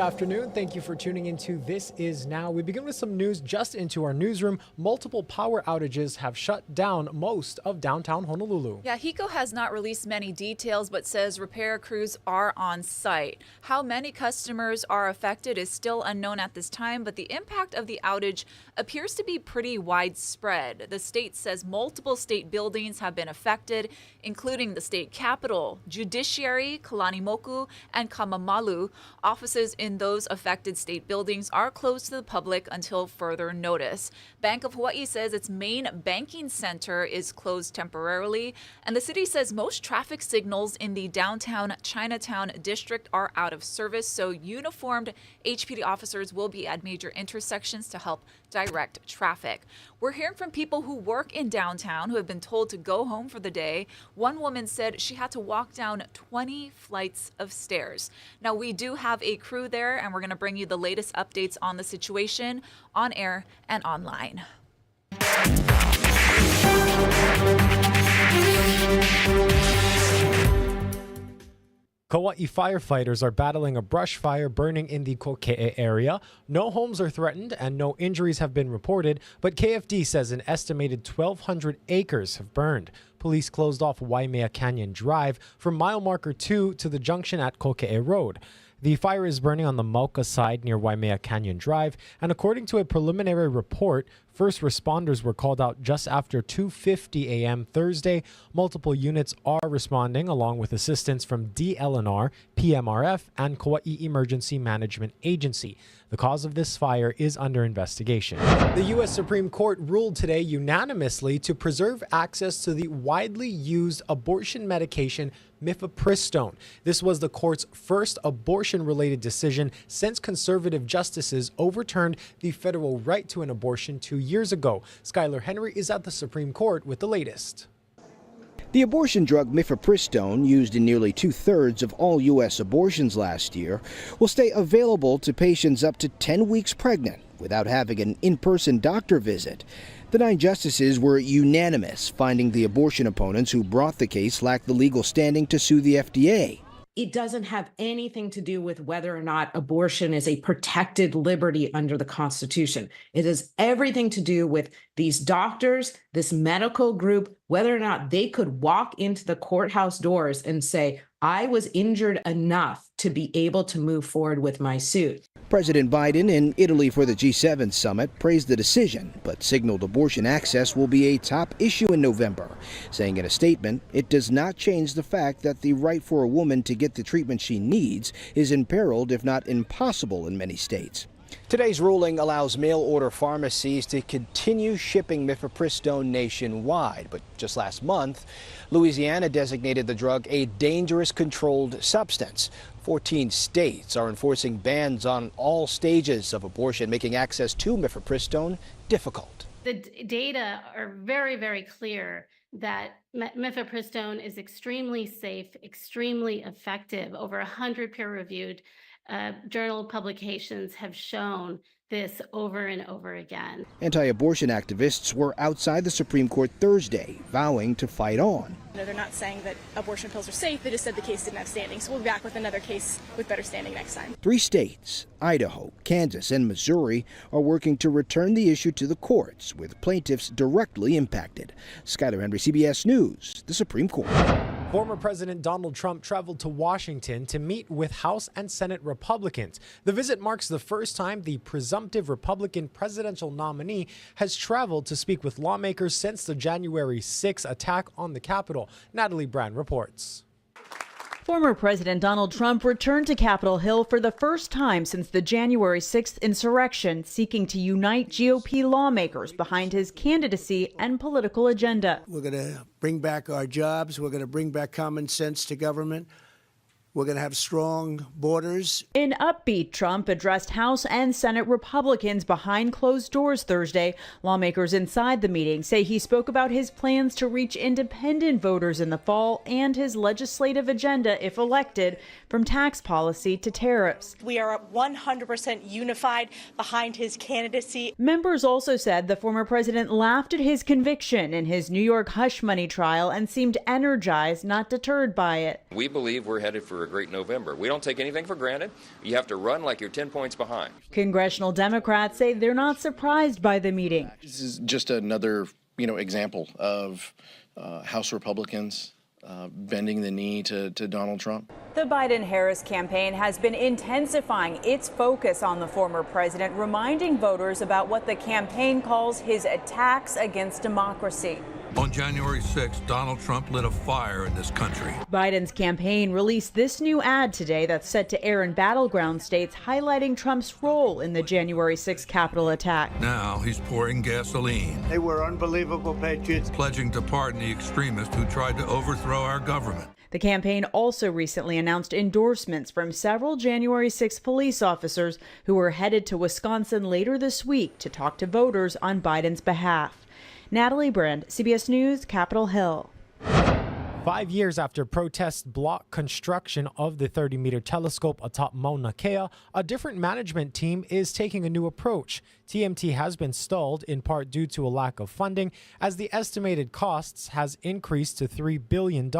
afternoon. Thank you for tuning into This Is Now. We begin with some news just into our newsroom. Multiple power outages have shut down most of downtown Honolulu. Yeah, Haiku has not released many details, but says repair crews are on site. How many customers are affected is still unknown at this time, but the impact of the outage appears to be pretty widespread. The state says multiple state buildings have been affected, including the state capitol, judiciary, Kalanimoku, and Kamamalu. Offices in those affected state buildings are closed to the public until further notice. Bank of Hawaii says its main banking center is closed temporarily, and the city says most traffic signals in the downtown Chinatown district are out of service, so uniformed HPD officers will be at major intersections to help direct traffic. We're hearing from people who work in downtown who have been told to go home for the day. One woman said she had to walk down 20 flights of stairs. Now, we do have a crew there, and we're going to bring you the latest updates on the situation on air and online. Kauai firefighters are battling a brush fire burning in the Koke'e area. No homes are threatened and no injuries have been reported, but KFD says an estimated 1,200 acres have burned. Police closed off Waimea Canyon Drive from mile marker 2 to the junction at Koke'e Road. The fire is burning on the Mauka side near Waimea Canyon Drive, and according to a preliminary report, first responders were called out just after 2:50 a.m. Thursday. Multiple units are responding, along with assistance from DLNR, PMRF, and Kauai Emergency Management Agency. The cause of this fire is under investigation. The U.S. Supreme Court ruled today unanimously to preserve access to the widely used abortion medication mifepristone. This was the court's first abortion-related decision since conservative justices overturned the federal right to an abortion 2 years ago. Skylar Henry is at the Supreme Court with the latest. The abortion drug mifepristone, used in nearly 2/3 of all U.S. abortions last year, will stay available to patients up to 10 weeks pregnant without having an in-person doctor visit. The 9 justices were unanimous, finding the abortion opponents who brought the case lacked the legal standing to sue the FDA. It doesn't have anything to do with whether or not abortion is a protected liberty under the Constitution. It has everything to do with these doctors, this medical group, whether or not they could walk into the courthouse doors and say, I was injured enough to be able to move forward with my suit. President Biden in Italy for the G7 summit praised the decision, but signaled abortion access will be a top issue in November, saying in a statement, it does not change the fact that the right for a woman to get the treatment she needs is imperiled, if not impossible, in many states. Today's ruling allows mail-order pharmacies to continue shipping mifepristone nationwide, but just last month, Louisiana designated the drug a dangerous controlled substance. 14 states are enforcing bans on all stages of abortion, making access to mifepristone difficult. The data are very, very clear that mifepristone is extremely safe, extremely effective. Over 100 peer-reviewed journal publications have shown this over and over again. Anti-abortion activists were outside the Supreme Court Thursday, vowing to fight on. They're not saying that abortion pills are safe, they just said the case didn't have standing. So we'll be back with another case with better standing next time. 3 states, Idaho, Kansas, and Missouri, are working to return the issue to the courts, with plaintiffs directly impacted. Skylar Henry, CBS News, the Supreme Court. Former President Donald Trump traveled to Washington to meet with House and Senate Republicans. The visit marks the first time the presumptive Republican presidential nominee has traveled to speak with lawmakers since the January 6 attack on the Capitol. Natalie Brand reports. Former President Donald Trump returned to Capitol Hill for the first time since the January 6th insurrection, seeking to unite GOP lawmakers behind his candidacy and political agenda. We're going to bring back our jobs. We're going to bring back common sense to government. We're going to have strong borders. In upbeat, Trump addressed House and Senate Republicans behind closed doors Thursday. Lawmakers inside the meeting say he spoke about his plans to reach independent voters in the fall and his legislative agenda if elected, from tax policy to tariffs. We are 100% unified behind his candidacy. Members also said the former president laughed at his conviction in his New York hush money trial and seemed energized, not deterred by it. We believe we're headed for a great November. We don't take anything for granted. You have to run like you're 10 points behind. Congressional Democrats say they're not surprised by the meeting. This is just another, example of House Republicans bending the knee to Donald Trump. The Biden-Harris campaign has been intensifying its focus on the former president, reminding voters about what the campaign calls his attacks against democracy. On January 6th, Donald Trump lit a fire in this country. Biden's campaign released this new ad today that's set to air in battleground states, highlighting Trump's role in the January 6th Capitol attack. Now he's pouring gasoline. They were unbelievable patriots. Pledging to pardon the extremist who tried to overthrow our government. The campaign also recently announced endorsements from several January 6 police officers who are headed to Wisconsin later this week to talk to voters on Biden's behalf. Natalie Brand, CBS News, Capitol Hill. 5 years after protests blocked construction of the 30-meter telescope atop Mauna Kea, a different management team is taking a new approach. TMT has been stalled in part due to a lack of funding, as the estimated costs has increased to $3 billion.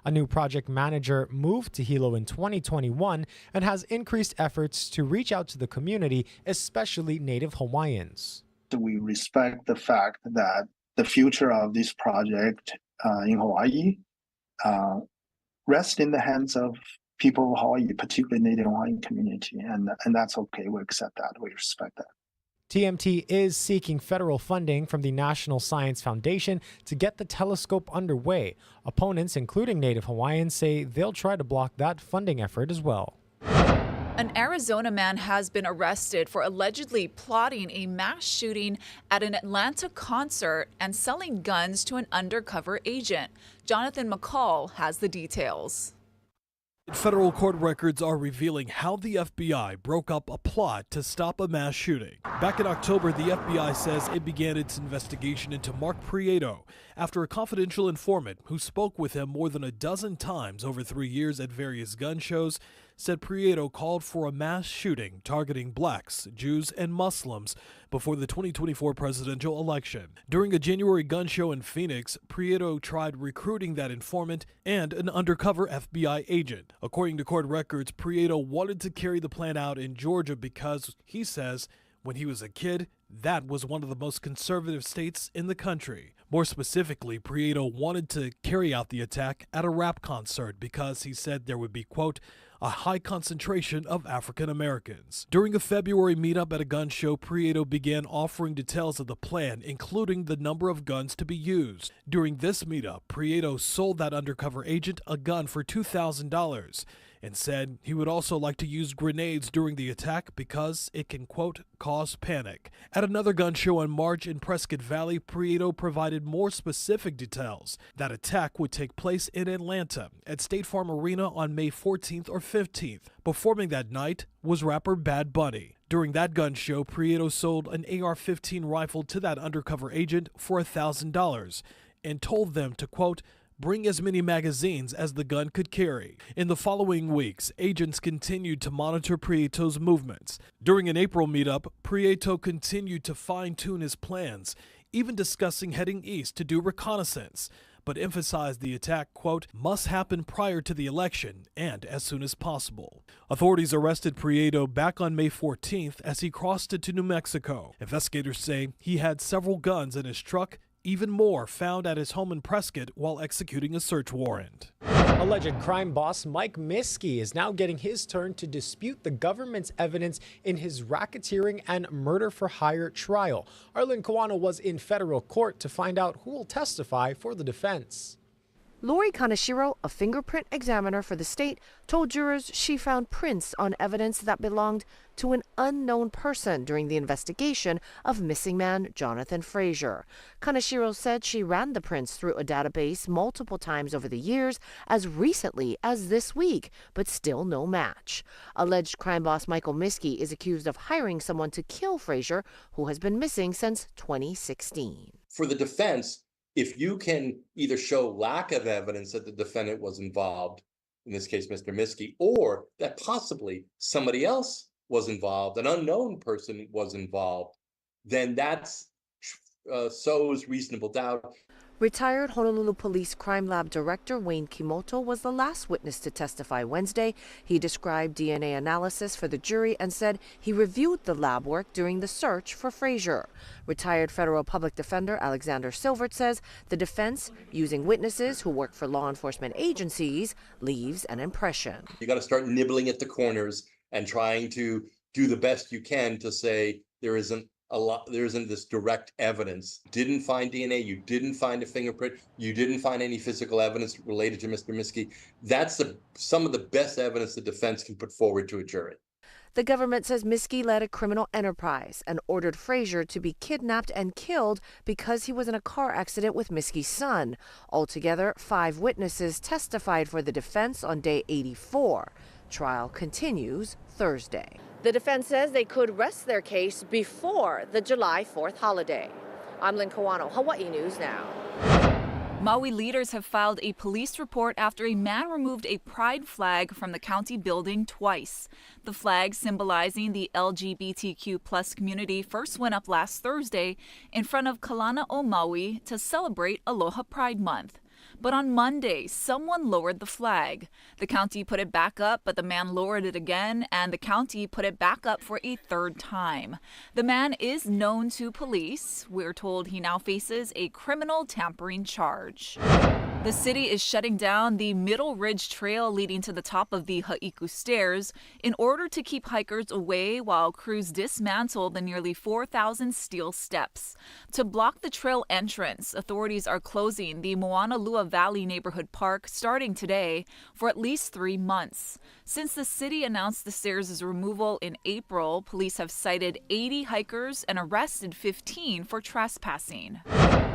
A new project manager moved to Hilo in 2021 and has increased efforts to reach out to the community, especially Native Hawaiians. We respect the fact that the future of this project in Hawaii rests in the hands of people of Hawaii, particularly Native Hawaiian community, and that's okay. We accept that. We respect that. TMT is seeking federal funding from the National Science Foundation to get the telescope underway. Opponents, including Native Hawaiians, say they'll try to block that funding effort as well. An Arizona man has been arrested for allegedly plotting a mass shooting at an Atlanta concert and selling guns to an undercover agent. Jonathan McCall has the details. Federal court records are revealing how the FBI broke up a plot to stop a mass shooting. Back in October, the FBI says it began its investigation into Mark Prieto after a confidential informant who spoke with him more than a dozen times over 3 years at various gun shows said Prieto called for a mass shooting targeting blacks, Jews, and Muslims before the 2024 presidential election. During a January gun show in Phoenix, Prieto tried recruiting that informant and an undercover FBI agent. According to court records, Prieto wanted to carry the plan out in Georgia because, he says, when he was a kid, that was one of the most conservative states in the country. More specifically, Prieto wanted to carry out the attack at a rap concert because he said there would be, quote, a high concentration of African Americans. During a February meetup at a gun show, Prieto began offering details of the plan, including the number of guns to be used. During this meetup, Prieto sold that undercover agent a gun for $2,000 and said he would also like to use grenades during the attack because it can, quote, cause panic. At another gun show in March in Prescott Valley, Prieto provided more specific details. That attack would take place in Atlanta at State Farm Arena on May 14th or 15th. Performing that night was rapper Bad Bunny. During that gun show, Prieto sold an AR-15 rifle to that undercover agent for $1,000 and told them to, quote, bring as many magazines as the gun could carry. In the following weeks, agents continued to monitor Prieto's movements. During an April meetup, Prieto continued to fine-tune his plans, even discussing heading east to do reconnaissance, but emphasized the attack, quote, must happen prior to the election and as soon as possible. Authorities arrested Prieto back on May 14th as he crossed into New Mexico. Investigators say he had several guns in his truck, even more found at his home in Prescott while executing a search warrant. Alleged crime boss Mike Miskey is now getting his turn to dispute the government's evidence in his racketeering and murder-for-hire trial. Arlen Kawano was in federal court to find out who will testify for the defense. Lori Kaneshiro, a fingerprint examiner for the state, told jurors she found prints on evidence that belonged to an unknown person during the investigation of missing man Jonathan Frazier. Kaneshiro said she ran the prints through a database multiple times over the years, as recently as this week, but still no match. Alleged crime boss Michael Miskey is accused of hiring someone to kill Frazier, who has been missing since 2016. For the defense, if you can either show lack of evidence that the defendant was involved, in this case, Mr. Miskey, or that possibly somebody else was involved, an unknown person was involved, then that's sows reasonable doubt. Retired Honolulu Police Crime Lab Director Wayne Kimoto was the last witness to testify Wednesday. He described DNA analysis for the jury and said he reviewed the lab work during the search for Frazier. Retired federal public defender Alexander Silvert says the defense, using witnesses who work for law enforcement agencies, leaves an impression. You got to start nibbling at the corners and trying to do the best you can to say there isn't this direct evidence. Didn't find DNA, you didn't find a fingerprint, you didn't find any physical evidence related to Mr. Miskey. That's some of the best evidence the defense can put forward to a jury. The government says Miskey led a criminal enterprise and ordered Frazier to be kidnapped and killed because he was in a car accident with Miskey's son. Altogether, 5 witnesses testified for the defense on day 84. Trial continues Thursday. The defense says they could rest their case before the July 4th holiday. I'm Lynn Kawano, Hawaii News Now. Maui leaders have filed a police report after a man removed a pride flag from the county building twice. The flag symbolizing the LGBTQ+ community first went up last Thursday in front of Kalana'o Maui to celebrate Aloha Pride Month. But on Monday, someone lowered the flag. The county put it back up, but the man lowered it again, and the county put it back up for a third time. The man is known to police. We're told he now faces a criminal tampering charge. The city is shutting down the Middle Ridge Trail leading to the top of the Haiku stairs in order to keep hikers away while crews dismantle the nearly 4,000 steel steps. To block the trail entrance, authorities are closing the Moanalua Valley Neighborhood Park starting today for at least 3 months. Since the city announced the stairs' removal in April, police have cited 80 hikers and arrested 15 for trespassing.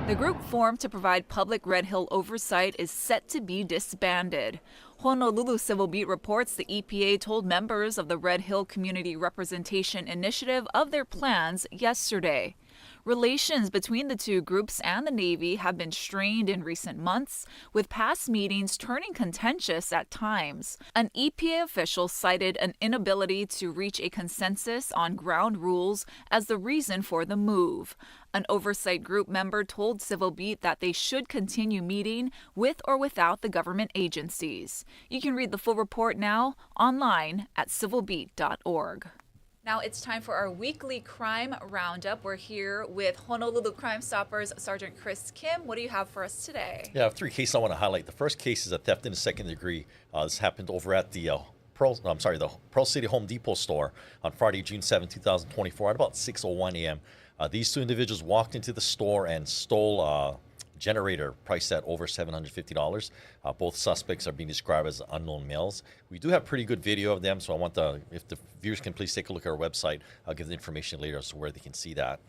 The group formed to provide public Red Hill oversight is set to be disbanded. Honolulu Civil Beat reports the EPA told members of the Red Hill Community Representation Initiative of their plans yesterday. Relations between the two groups and the Navy have been strained in recent months, with past meetings turning contentious at times. An EPA official cited an inability to reach a consensus on ground rules as the reason for the move. An oversight group member told Civil Beat that they should continue meeting with or without the government agencies. You can read the full report now online at civilbeat.org. Now it's time for our weekly crime roundup. We're here with Honolulu Crime Stoppers Sergeant Chris Kim. What do you have for us today? Yeah, I have 3 cases I want to highlight. The first case is a theft in the second degree. This happened over at the the Pearl City Home Depot store on Friday, June 7, 2024 at about 6:01 a.m. These 2 individuals walked into the store and stole a generator priced at over $750. Both suspects are being described as unknown males. We do have pretty good video of them, so I want if the viewers can please take a look at our website. I'll give the information later as to where they can see that.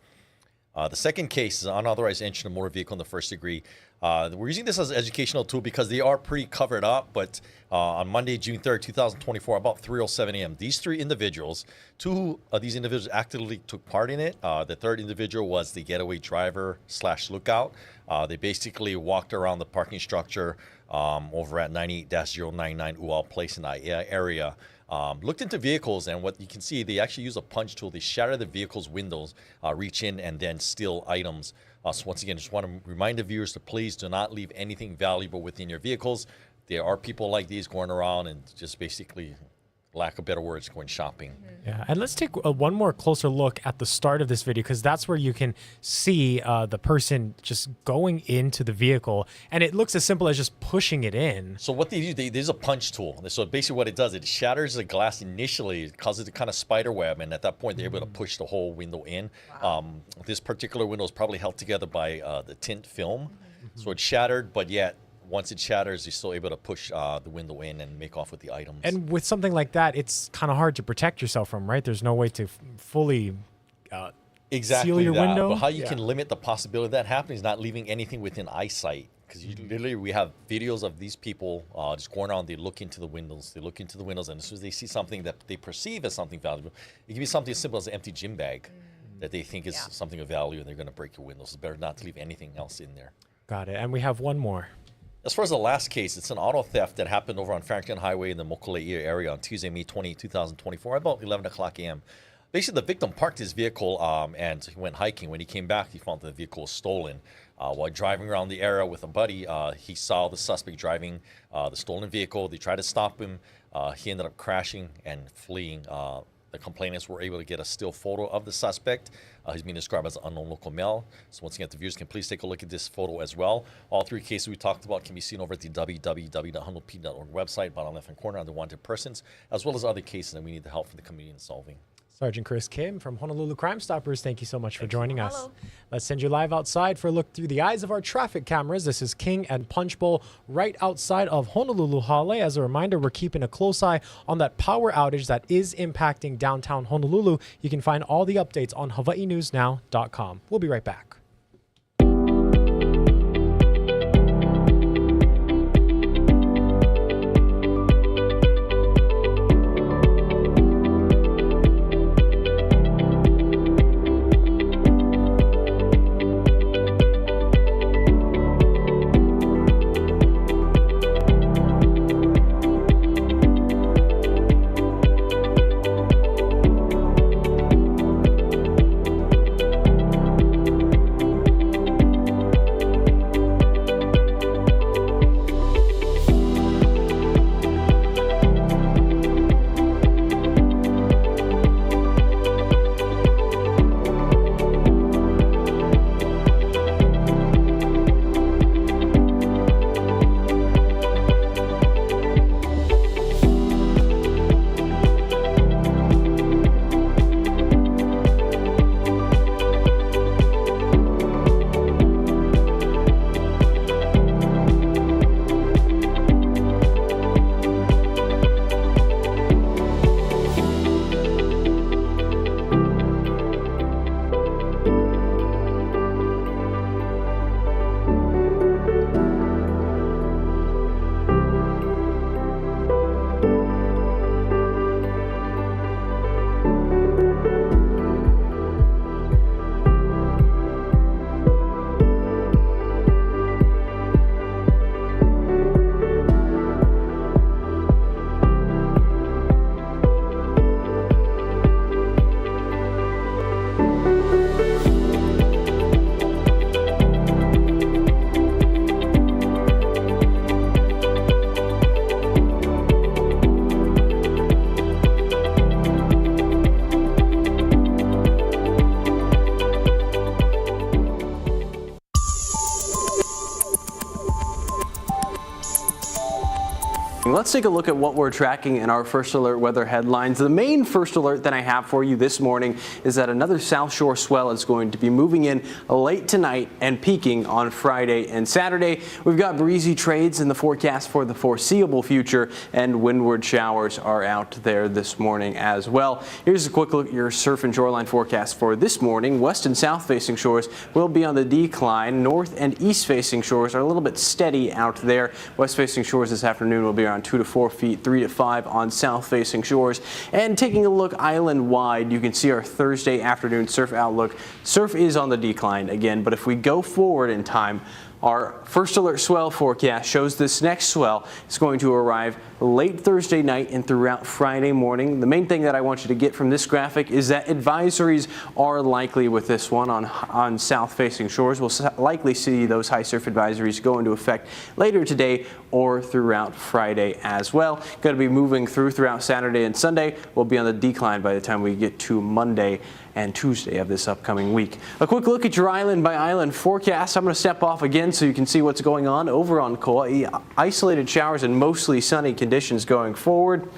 The second case is unauthorized entry to a motor vehicle in the first degree. We're using this as an educational tool because they are pretty covered up, but on Monday, June 3rd, 2024, about 3:07 a.m., these 3 individuals, 2 of these individuals actively took part in it. The third individual was the getaway driver / lookout. They basically walked around the parking structure over at 98-099 Uau Place in that area. Looked into vehicles, and what you can see, they actually use a punch tool. They shatter the vehicle's windows, reach in, and then steal items. So once again, just want to remind the viewers to please do not leave anything valuable within your vehicles. There are people like these going around and just basically, lack of better words, going shopping. Yeah, and let's take one more closer look at the start of this video, because that's where you can see the person just going into the vehicle, and it looks as simple as just pushing it in. So what they do, there's a punch tool. So basically what it does, it shatters the glass initially, it causes a kind of spider web, and at that point they're able to push the whole window in. Wow. This particular window is probably held together by the tint film. So it's shattered, but yet once it shatters, you're still able to push the window in and make off with the items. And with something like that, it's kind of hard to protect yourself from, right? There's no way to fully seal your window. But how you can limit the possibility of that happening is not leaving anything within eyesight. Because literally, we have videos of these people just going around. They look into the windows. They look into the windows, and as soon as they see something that they perceive as something valuable, it can be something as simple as an empty gym bag that they think is something of value, and they're going to break your windows. It's better not to leave anything else in there. Got it. And we have one more. As far as the last case, it's an auto theft that happened over on Farrington Highway in the Mokuleia area on Tuesday, May 20, 2024, at about 11 o'clock a.m. Basically, the victim parked his vehicle and he went hiking. When he came back, he found the vehicle was stolen. While driving around the area with a buddy, he saw the suspect driving the stolen vehicle. They tried to stop him. He ended up crashing and fleeing. The complainants were able to get a still photo of the suspect. He's being described as an unknown local male. So once again, if the viewers can please take a look at this photo as well. All 3 cases we talked about can be seen over at the www.honolulu.org website, bottom left-hand corner under wanted persons, as well as other cases that we need the help from the community in solving. Sergeant Chris Kim from Honolulu Crime Stoppers, thank you so much for joining us. Hello. Let's send you live outside for a look through the eyes of our traffic cameras. This is King and Punch Bowl right outside of Honolulu Hale. As a reminder, we're keeping a close eye on that power outage that is impacting downtown Honolulu. You can find all the updates on hawaiinewsnow.com. We'll be right back. Let's take a look at what we're tracking in our first alert weather headlines. The main first alert that I have for you this morning is that another South Shore swell is going to be moving in late tonight and peaking on Friday and Saturday. We've got breezy trades in the forecast for the foreseeable future, and windward showers are out there this morning as well. Here's a quick look at your surf and shoreline forecast for this morning. West and south facing shores will be on the decline. North and east facing shores are a little bit steady out there. West facing shores this afternoon will be around 2 to 4 feet, 3 to 5 on south facing shores. And taking a look island wide, you can see our Thursday afternoon surf outlook. Surf is on the decline again, but if we go forward in time, our first alert swell forecast shows this next swell is going to arrive late Thursday night and throughout Friday morning. The main thing that I want you to get from this graphic is that advisories are likely with this one on south-facing shores. We'll likely see those high surf advisories go into effect later today or throughout Friday as well. Going to be moving throughout Saturday and Sunday. We'll be on the decline by the time we get to Monday and Tuesday of this upcoming week. A quick look at your island by island forecast. I'm going to step off again so you can see what's going on over on Kauai. Isolated showers and mostly sunny conditions going forward.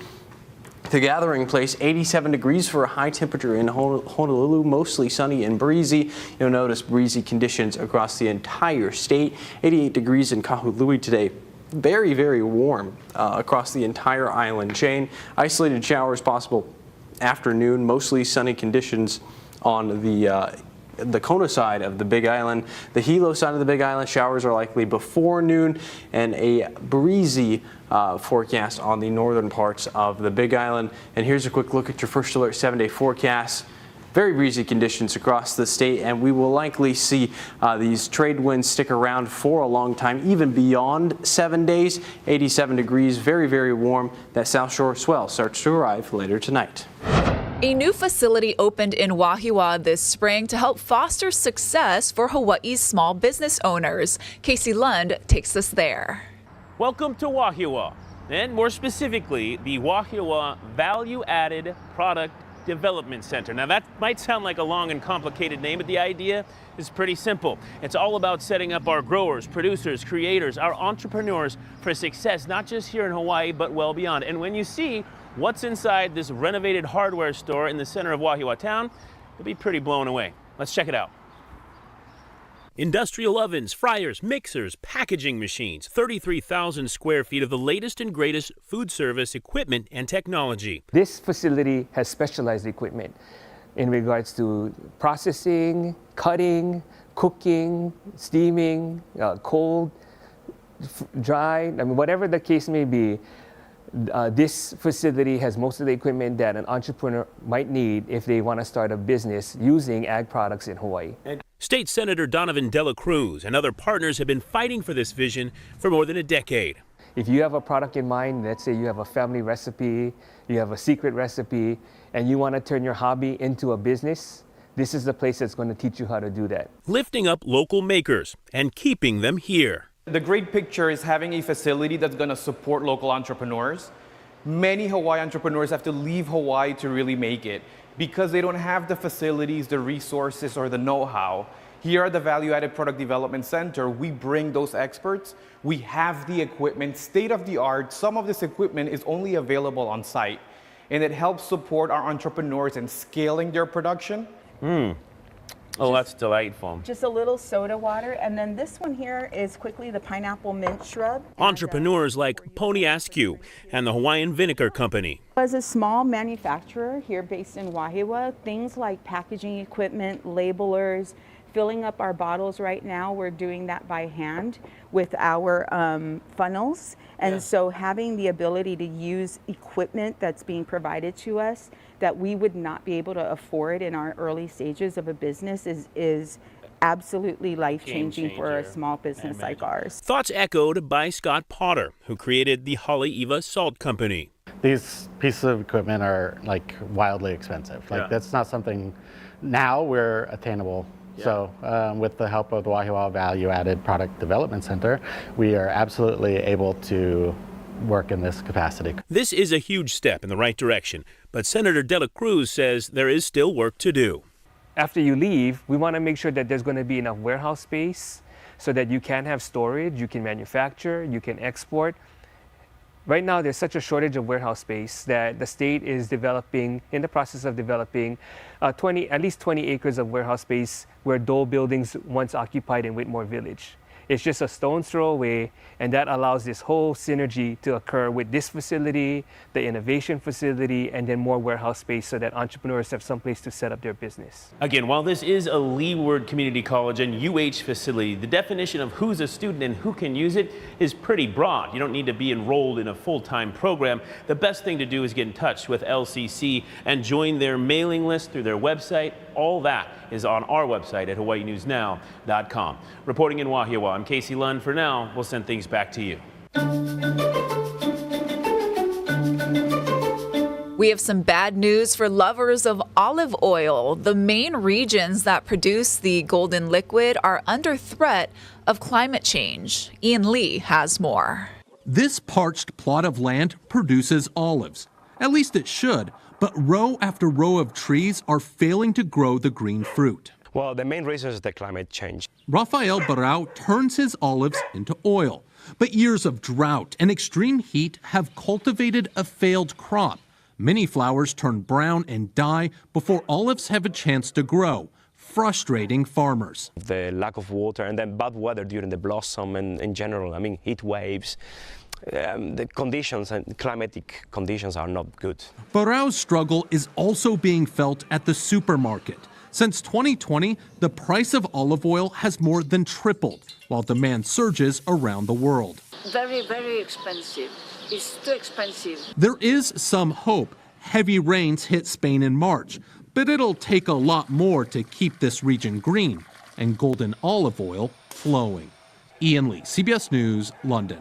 The gathering place, 87 degrees for a high temperature in Honolulu, mostly sunny and breezy. You'll notice breezy conditions across the entire state. 88 degrees in Kahului today. Very, very warm across the entire island chain. Isolated showers possible afternoon, mostly sunny conditions on the Kona side of the Big Island. The Hilo side of the Big Island, showers are likely before noon, and a breezy forecast on the northern parts of the Big Island. And here's a quick look at your first alert 7-day forecast. Very breezy conditions across the state, and we will likely see these trade winds stick around for a long time, even beyond 7 days. 87 degrees, very, very warm. That South Shore swell starts to arrive later tonight. A new facility opened in Wahiawa this spring to help foster success for Hawaii's small business owners. Casey Lund takes us there. Welcome to Wahiawa, and more specifically, the Wahiawa Value Added Product Development Center. Now that might sound like a long and complicated name, but the idea is pretty simple. It's all about setting up our growers, producers, creators, our entrepreneurs for success, not just here in Hawaii, but well beyond. And when you see what's inside this renovated hardware store in the center of Wahiawa town, you'll be pretty blown away. Let's check it out. Industrial ovens, fryers, mixers, packaging machines, 33,000 square feet of the latest and greatest food service equipment and technology. This facility has specialized equipment in regards to processing, cutting, cooking, steaming, cold, dry, I mean, whatever the case may be. This facility has most of the equipment that an entrepreneur might need if they want to start a business using ag products in Hawaii. State Senator Donovan Dela Cruz and other partners have been fighting for this vision for more than a decade. If you have a product in mind, let's say you have a family recipe, you have a secret recipe, and you want to turn your hobby into a business, this is the place that's going to teach you how to do that. Lifting up local makers and keeping them here. The great picture is having a facility that's going to support local entrepreneurs. Many Hawaii entrepreneurs have to leave Hawaii to really make it because they don't have the facilities, the resources, or the know-how. Here at the Value Added Product Development Center, we bring those experts. We have the equipment, state-of-the-art. Some of this equipment is only available on site, and it helps support our entrepreneurs in scaling their production. Oh, that's delightful. Just a little soda water, and then this one here is quickly the pineapple mint shrub. Entrepreneurs like Pony Askew and the Hawaiian Vinegar Company. As a small manufacturer here based in Wahiawa, things like packaging equipment, labelers, filling up our bottles right now, we're doing that by hand with our funnels. And so having the ability to use equipment that's being provided to us that we would not be able to afford in our early stages of a business is absolutely life-changing for a small business like ours. Thoughts echoed by Scott Potter, who created the Haleiwa Salt Company. These pieces of equipment are like wildly expensive. Like that's not something now we're attainable. So with the help of the Wahiawa Value Added Product Development Center, we are absolutely able to work in this capacity. This is a huge step in the right direction, but Senator Dela Cruz says there is still work to do. After you leave, we want to make sure that there's going to be enough warehouse space so that you can have storage, you can manufacture, you can export. Right now, there's such a shortage of warehouse space that the state is developing, in the process of developing, at least 20 acres of warehouse space where Dole buildings once occupied in Whitmore Village. It's just a stone's throw away, and that allows this whole synergy to occur with this facility, the innovation facility, and then more warehouse space so that entrepreneurs have someplace to set up their business. Again, while this is a Leeward Community College and UH facility, the definition of who's a student and who can use it is pretty broad. You don't need to be enrolled in a full-time program. The best thing to do is get in touch with LCC and join their mailing list through their website. All that is on our website at hawaiinewsnow.com. Reporting in Wahiawa, I'm Casey Lund. For now, we'll send things back to you. We have some bad news for lovers of olive oil. The main regions that produce the golden liquid are under threat of climate change. Ian Lee has more. This parched plot of land produces olives. At least it should, but row after row of trees are failing to grow the green fruit. Well, the main reason is the climate change. Rafael Barao turns his olives into oil, but years of drought and extreme heat have cultivated a failed crop. Many flowers turn brown and die before olives have a chance to grow, frustrating farmers. The lack of water and then bad weather during the blossom and in general, I mean, heat waves. The conditions and climatic conditions are not good. Barao's struggle is also being felt at the supermarket. Since 2020, the price of olive oil has more than tripled, while demand surges around the world. Very, very expensive. It's too expensive. There is some hope. Heavy rains hit Spain in March, but it'll take a lot more to keep this region green and golden olive oil flowing. Ian Lee, CBS News, London.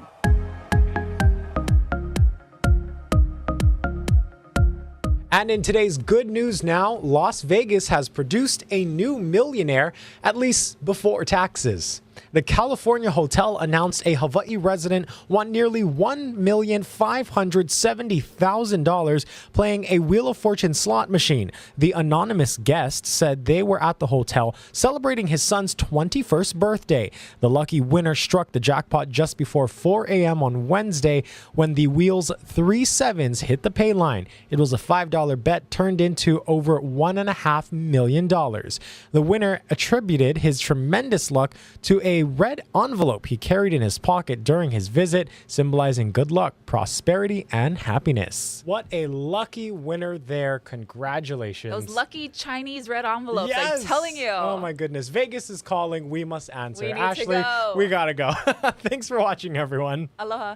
And And in today's good news now, Las Vegas has produced a new millionaire, at least before taxes. The California hotel announced a Hawaii resident won nearly $1,570,000 playing a Wheel of Fortune slot machine. The anonymous guest said they were at the hotel celebrating his son's 21st birthday. The lucky winner struck the jackpot just before 4 a.m. on Wednesday when the wheel's 3 sevens hit the pay line. It was a $5 bet turned into over $1.5 million. The winner attributed his tremendous luck to a red envelope he carried in his pocket during his visit, symbolizing good luck, prosperity, and happiness. What a lucky winner there. Congratulations. Those lucky Chinese red envelopes, Yes. I'm telling you. Oh my goodness. Vegas is calling. We must answer. We need Ashley, to go. we gotta go. Thanks for watching, everyone. Aloha.